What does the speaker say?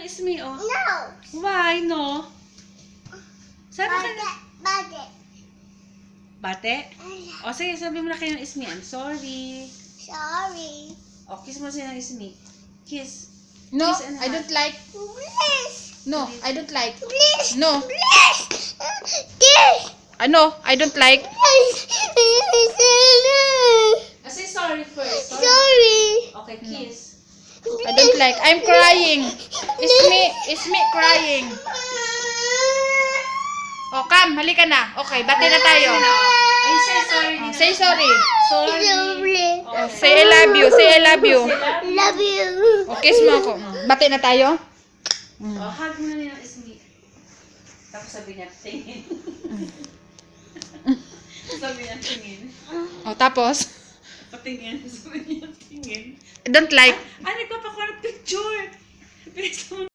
ng Ismi, oh. No. Why, no? Sabi ka na. Bate. Bate? O, sige, sabi mo na kayo ng Ismi. I'm sorry. Sorry. O, kiss mo siya ng Ismi. Kiss. No, Kiss and I hug. don't like. Please. No, I don't like. Please. No. Please. Please. No, I don't like. Say sorry first. Sorry. Okay, kiss. I don't like. I'm crying. Is me crying. Oh, come, halika na. Okay, bati na tayo. Ay, say sorry. Oh, say sorry. Sorry. Sorry. Oh, say I love you. Say I love you. Love you. Oh, kiss mo ako. Bati na tayo. Oh, hug mo na niya ng Ismi. Tapos sabi niya, tingin. Sabi niya, tingin. Oh, tapos, Patingin. Sabi niya, tingin. I don't like. Ay, nagpapakuha ng picture. Bilis mo